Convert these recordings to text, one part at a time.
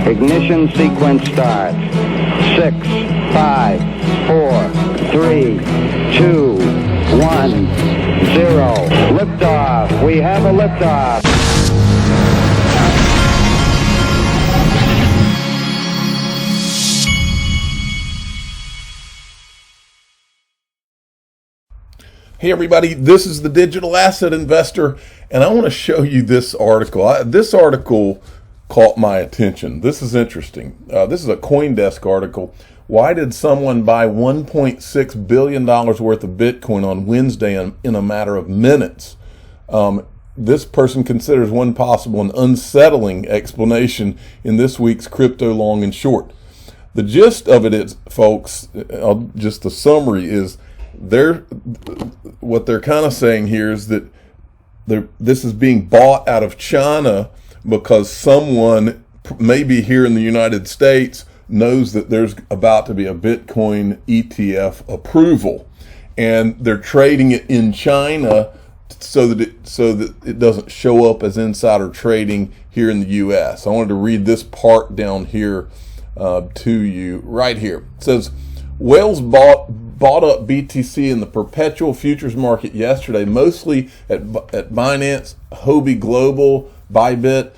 Ignition sequence starts. 6, 5, 4, 3, 2, 1, 0. Liftoff. We have a liftoff. Hey everybody, this is the Digital Asset Investor, and I want to show you this article. This article caught my attention. This is interesting. This is a CoinDesk article. Why did someone buy $1.6 billion worth of Bitcoin on Wednesday in a matter of minutes? This person considers one possible and unsettling explanation in this week's Crypto Long and Short. The gist of it is, folks, just the summary is, what they're kind of saying here is that this is being bought out of China because someone, maybe here in the United States, knows that there's about to be a Bitcoin ETF approval, and they're trading it in China so that it doesn't show up as insider trading here in the U.S. I wanted to read this part down here to you right here. It says, whales bought up BTC in the perpetual futures market yesterday, mostly at Binance, Huobi Global, Bybit.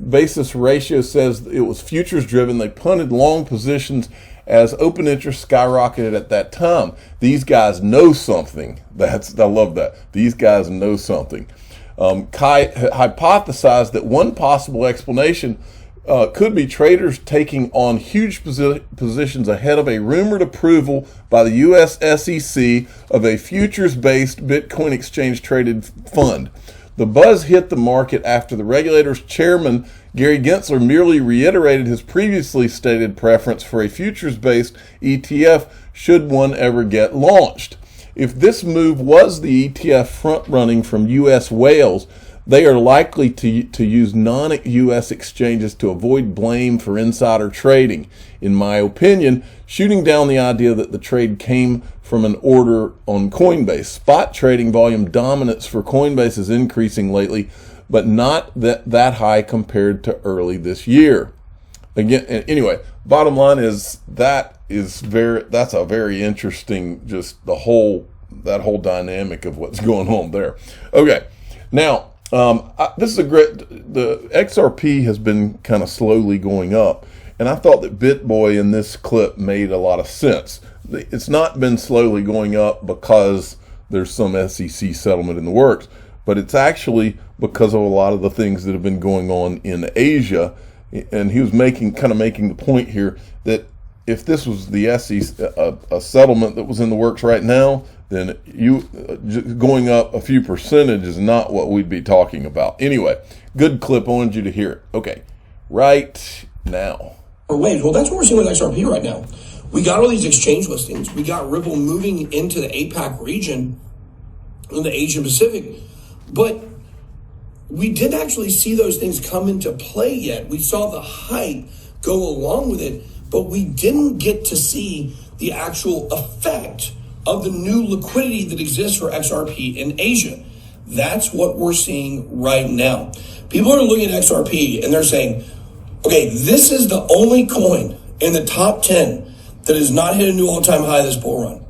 Basis ratio says it was futures driven. They punted long positions as open interest skyrocketed at that time. These guys know something. I love that. These guys know something. Kai hypothesized that one possible explanation could be traders taking on huge positions ahead of a rumored approval by the U.S. SEC of a futures-based Bitcoin exchange-traded fund. The buzz hit the market after the regulator's chairman, Gary Gensler, merely reiterated his previously stated preference for a futures-based ETF should one ever get launched. If this move was the ETF front-running from U.S. whales, they are likely to use non-U.S. exchanges to avoid blame for insider trading. In my opinion, shooting down the idea that the trade came from an order on Coinbase. Spot trading volume dominance for Coinbase is increasing lately, but not that high compared to early this year. Again, anyway, bottom line is that's a very interesting, just that whole dynamic of what's going on there. Okay, now. This is the XRP has been kind of slowly going up, and I thought that BitBoy in this clip made a lot of sense. It's not been slowly going up because there's some SEC settlement in the works, but it's actually because of a lot of the things that have been going on in Asia. And he was making the point here that if this was the SEC, a settlement that was in the works right now, then going up a few percentage is not what we'd be talking about. Anyway, good clip. I wanted you to hear it. Okay, right now. Well, that's what we're seeing with XRP right now. We got all these exchange listings. We got Ripple moving into the APAC region in the Asian Pacific, but we didn't actually see those things come into play yet. We saw the hype go along with it, but we didn't get to see the actual effect of the new liquidity that exists for XRP in Asia. That's what we're seeing right now. People are looking at XRP and they're saying, okay, this is the only coin in the top 10 that has not hit a new all-time high this bull run.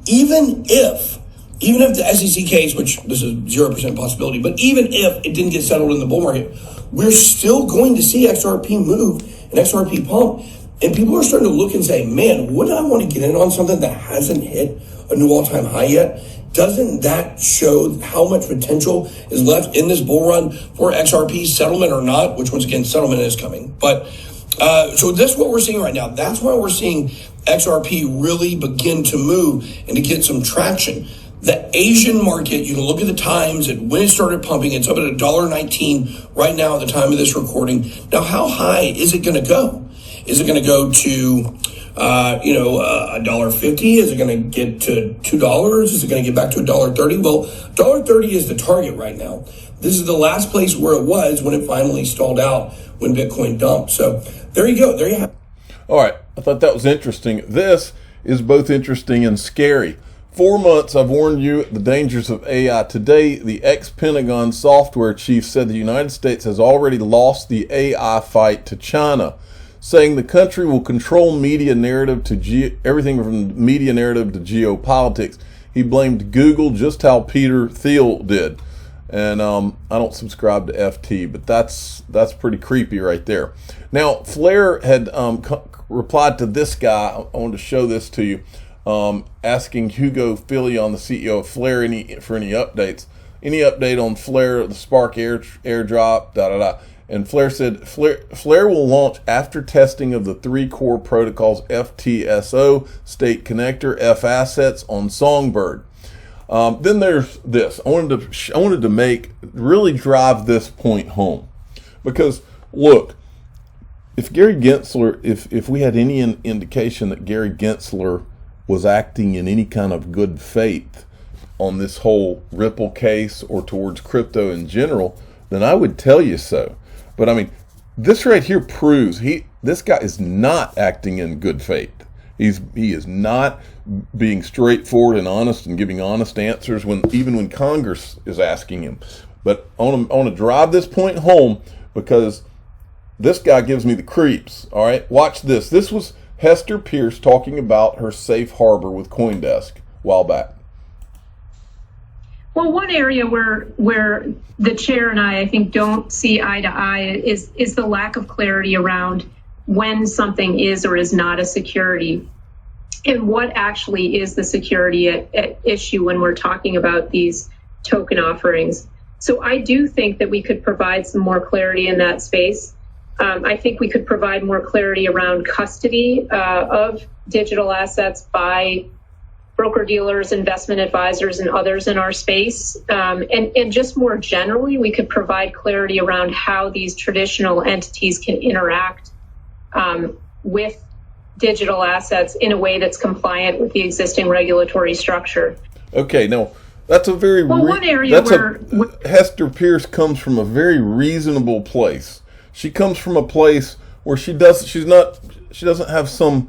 Even if the SEC case, which this is 0% possibility, but even if it didn't get settled in the bull market, we're still going to see XRP move and XRP pump. And people are starting to look and say, man, wouldn't I want to get in on something that hasn't hit a new all-time high yet? Doesn't that show how much potential is left in this bull run for XRP, settlement or not? Which, once again, settlement is coming. But so that's what we're seeing right now. That's why we're seeing XRP really begin to move and to get some traction. The Asian market, you can look at the times and when it started pumping, it's up at $1.19 right now at the time of this recording. Now, how high is it going to go? Is it going to go to, $1.50? Is it going to get to $2? Is it going to get back to $1.30? Well, $1.30 is the target right now. This is the last place where it was when it finally stalled out when Bitcoin dumped. So there you go. There you have it. All right. I thought that was interesting. This is both interesting and scary. 4 months I've warned you the dangers of AI. Today, the ex-Pentagon software chief said the United States has already lost the AI fight to China, saying the country will control media narrative to everything from media narrative to geopolitics. He blamed Google just how Peter Thiel did. And I don't subscribe to FT, but that's pretty creepy right there. Now, Flair had replied to this guy. I wanted to show this to you. Asking Hugo Filion, the CEO of Flair, for any updates. Any update on Flair, the Spark airdrop, And Flair said Flair will launch after testing of the 3 core protocols FTSO, State Connector, F Assets on Songbird. Then there's this. I wanted to really drive this point home, because look, if Gary Gensler, if we had any indication that Gary Gensler was acting in any kind of good faith on this whole Ripple case or towards crypto in general, then I would tell you so. But I mean, this right here proves this guy is not acting in good faith. He is not being straightforward and honest and giving honest answers even when Congress is asking him. But I want to drive this point home, because this guy gives me the creeps. All right, watch this. This was Hester Pierce talking about her safe harbor with CoinDesk a while back. Well, one area where the chair and I think don't see eye to eye is the lack of clarity around when something is or is not a security, and what actually is the security at issue when we're talking about these token offerings. So I do think that we could provide some more clarity in that space. I think we could provide more clarity around custody of digital assets by broker-dealers, investment advisors, and others in our space. And just more generally, we could provide clarity around how these traditional entities can interact with digital assets in a way that's compliant with the existing regulatory structure. Okay, now that's a very one area where Hester Pierce comes from a very reasonable place. She comes from a place where she doesn't have some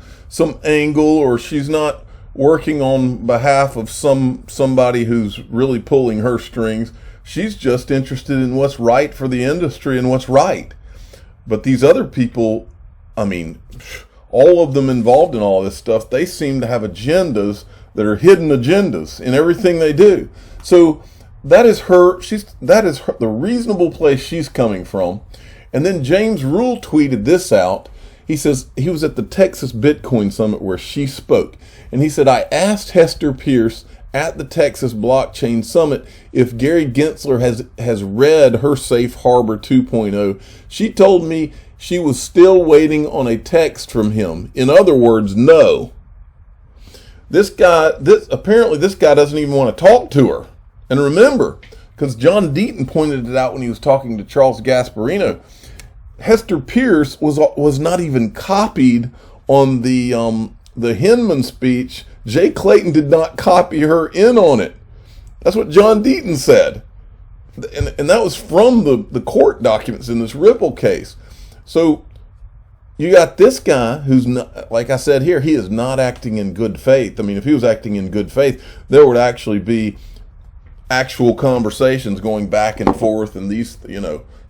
angle, or she's not working on behalf of somebody who's really pulling her strings. She's just interested in what's right for the industry and what's right. But these other people, I mean, all of them involved in all this stuff, they seem to have agendas that are hidden agendas in everything they do. So that is the reasonable place she's coming from. And then James Rule tweeted this out. He says he was at the Texas Bitcoin Summit where she spoke. And he said, I asked Hester Pierce at the Texas Blockchain Summit if Gary Gensler has read her Safe Harbor 2.0. She told me she was still waiting on a text from him. In other words, no. Apparently this guy doesn't even want to talk to her. And remember, because John Deaton pointed it out when he was talking to Charles Gasparino, Hester Pierce was not even copied on the Hinman speech. Jay Clayton did not copy her in on it. That's what John Deaton said. And that was from the court documents in this Ripple case. So you got this guy who's not, like I said here, he is not acting in good faith. I mean, if he was acting in good faith, there would actually be actual conversations going back and forth, and these,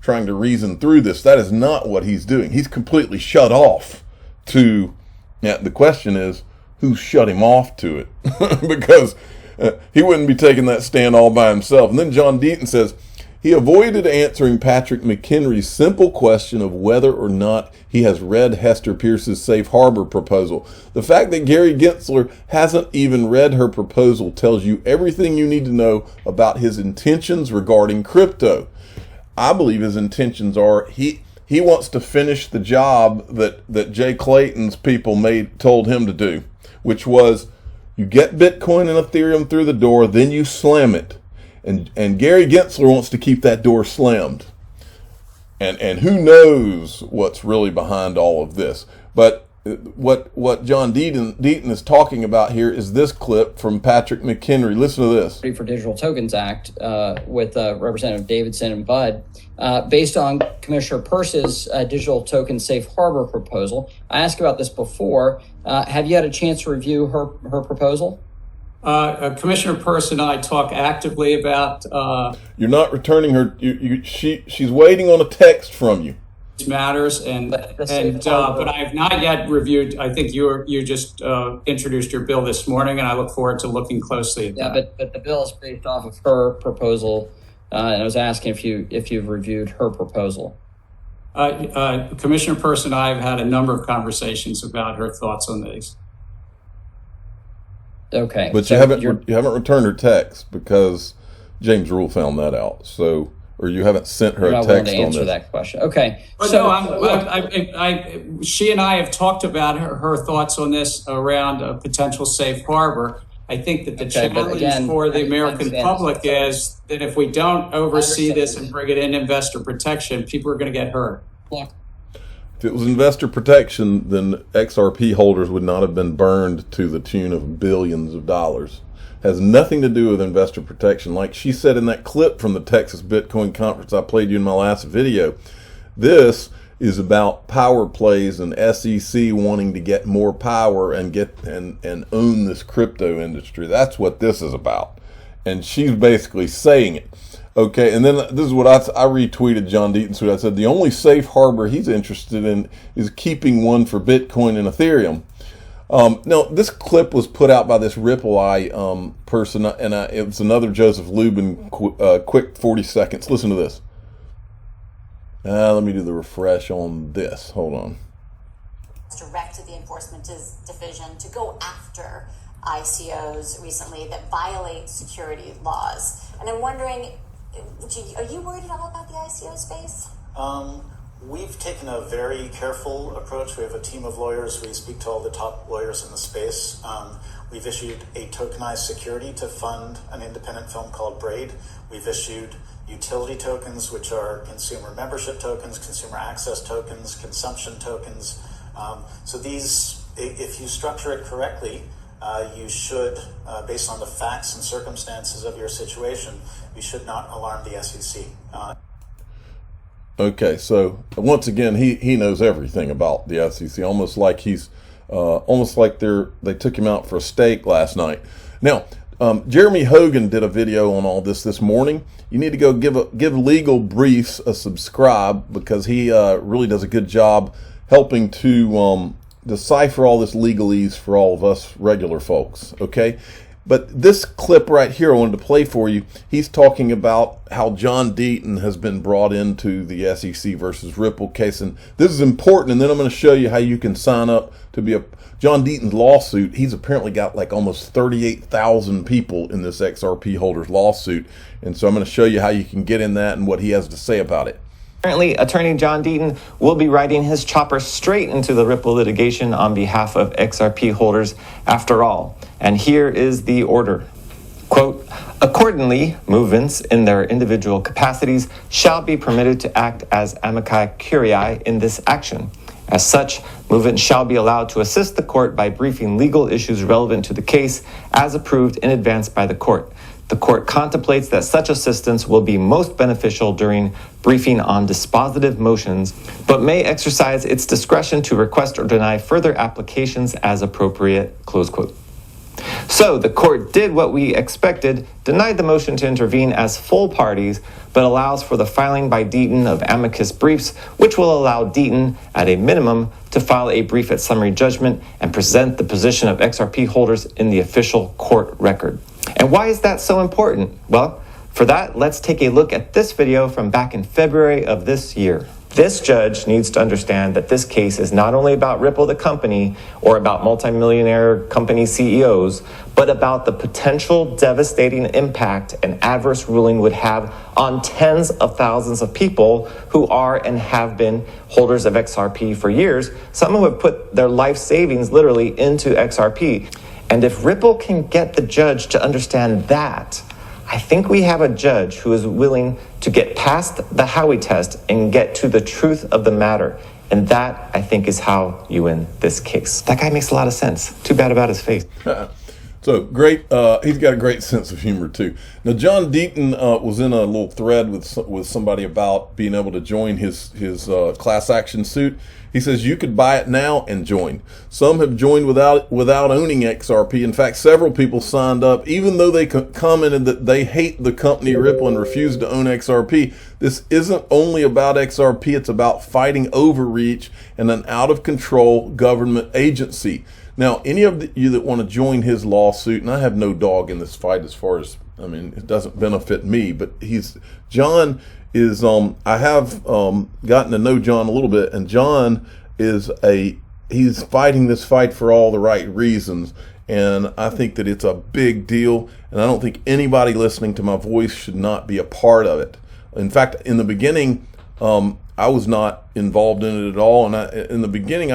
trying to reason through this. That is not what he's doing. He's completely shut off to, the question is, who shut him off to it? Because he wouldn't be taking that stand all by himself. And then John Deaton says, he avoided answering Patrick McHenry's simple question of whether or not he has read Hester Pierce's safe harbor proposal. The fact that Gary Gensler hasn't even read her proposal tells you everything you need to know about his intentions regarding crypto. I believe his intentions are he wants to finish the job that Jay Clayton's people told him to do, which was you get Bitcoin and Ethereum through the door, then you slam it. And Gary Gensler wants to keep that door slammed. And who knows what's really behind all of this. But what John Deaton is talking about here is this clip from Patrick McHenry. Listen to this. For Digital Tokens Act with Representative Davidson and Budd, based on Commissioner Peirce's digital token safe harbor proposal. I asked about this before. Have you had a chance to review her proposal? Commissioner Peirce and I talk actively about You're not returning her. She's waiting on a text from you. matters, but I have not yet reviewed. I think you just introduced your bill this morning, and I look forward to looking closely at that. But the bill is based off of her proposal, and I was asking if you've reviewed her proposal. Commissioner Peirce and I have had a number of conversations about her thoughts on these. Okay, but so you haven't returned her text because James Rule found that out. So, or you haven't sent her a text on this. To answer that question. Okay. But so she and I have talked about her thoughts on this around a potential safe harbor. I think that the challenge for the American public is that if we don't oversee this and bring it in investor protection, people are going to get hurt. If it was investor protection, then XRP holders would not have been burned to the tune of billions of dollars. Has nothing to do with investor protection. Like she said in that clip from the Texas Bitcoin conference I played you in my last video, this is about power plays and SEC wanting to get more power and and own this crypto industry. That's what this is about. And she's basically saying it. Okay, and then this is what I retweeted John Deaton. So I said the only safe harbor he's interested in is keeping one for Bitcoin and Ethereum. Now, this clip was put out by this Ripple person, and it was another Joseph Lubin, quick 40 seconds. Listen to this. Let me do the refresh on this. Hold on. Directed the Enforcement Division to go after ICOs recently that violate security laws. And I'm wondering, are you worried at all about the ICO space? We've taken a very careful approach. We have a team of lawyers. We speak to all the top lawyers in the space. We've issued a tokenized security to fund an independent film called Braid. We've issued utility tokens, which are consumer membership tokens, consumer access tokens, consumption tokens. So these, if you structure it correctly, you should, based on the facts and circumstances of your situation, you should not alarm the SEC. Okay, so once again, he knows everything about the SEC, almost like he's they took him out for a steak last night. Now, Jeremy Hogan did a video on all this morning. You need to go give Legal Briefs a subscribe because he really does a good job helping to decipher all this legalese for all of us regular folks. Okay. But this clip right here I wanted to play for you. He's talking about how John Deaton has been brought into the SEC versus Ripple case. And this is important. And then I'm going to show you how you can sign up to be a John Deaton's lawsuit. He's apparently got like almost 38,000 people in this XRP holders lawsuit. And so I'm going to show you how you can get in that and what he has to say about it. Currently, Attorney John Deaton will be riding his chopper straight into the Ripple litigation on behalf of XRP holders after all. And here is the order. Quote, accordingly, movements in their individual capacities shall be permitted to act as amici curiae in this action. As such, movements shall be allowed to assist the court by briefing legal issues relevant to the case as approved in advance by the court. The court contemplates that such assistance will be most beneficial during briefing on dispositive motions, but may exercise its discretion to request or deny further applications as appropriate, close quote. So the court did what we expected, denied the motion to intervene as full parties, but allows for the filing by Deaton of amicus briefs, which will allow Deaton, at a minimum, to file a brief at summary judgment and present the position of XRP holders in the official court record. And why is that so important? Well, for that, let's take a look at this video from back in February of this year. This judge needs to understand that this case is not only about Ripple the company or about multimillionaire company CEOs, but about the potential devastating impact an adverse ruling would have on tens of thousands of people who are and have been holders of XRP for years, some who have put their life savings literally into XRP. And if Ripple can get the judge to understand that, I think we have a judge who is willing to get past the Howey test and get to the truth of the matter. And that, I think, is how you win this case. That guy makes a lot of sense. Too bad about his face. So great. He's got a great sense of humor too. Now, John Deaton was in a little thread with somebody about being able to join his class action suit. He says you could buy it now and join. Some have joined without owning XRP. In fact, several people signed up, even though they commented that they hate the company Ripple and refuse to own XRP. This isn't only about XRP. It's about fighting overreach and an out of control government agency. Now, any of you that want to join his lawsuit, and I have no dog in this fight as far as, I mean, it doesn't benefit me, but John is, I have gotten to know John a little bit, and John is he's fighting this fight for all the right reasons, and I think that it's a big deal, and I don't think anybody listening to my voice should not be a part of it. In fact, in the beginning, I was not involved in it at all, and in the beginning,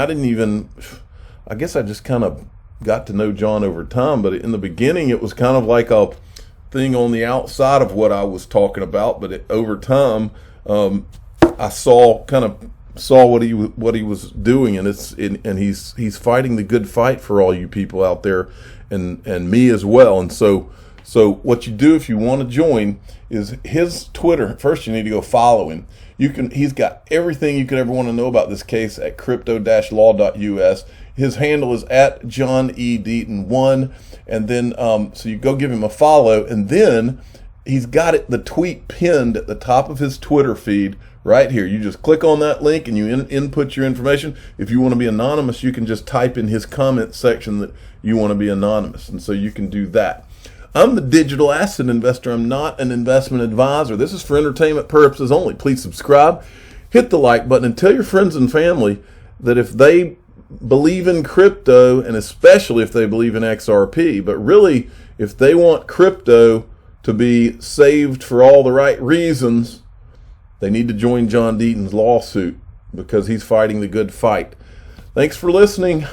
I guess I just kind of got to know John over time, but in the beginning it was kind of like a thing on the outside of what I was talking about. But over time, I saw what he was doing, and he's fighting the good fight for all you people out there, and me as well. And so what you do if you want to join is his Twitter. First, you need to go follow him. He's got everything you could ever want to know about this case at crypto-law.us. His handle is at John E. Deaton 1, and then so you go give him a follow, and then he's got the tweet pinned at the top of his Twitter feed right here. You just click on that link and you input your information. If you want to be anonymous, you can just type in his comment section that you want to be anonymous, and so you can do that. I'm the digital asset investor. I'm not an investment advisor. This is for entertainment purposes only. Please subscribe, hit the like button, and tell your friends and family that if they believe in crypto, and especially if they believe in XRP, but really if they want crypto to be saved for all the right reasons, they need to join John Deaton's lawsuit, because he's fighting the good fight. Thanks for listening.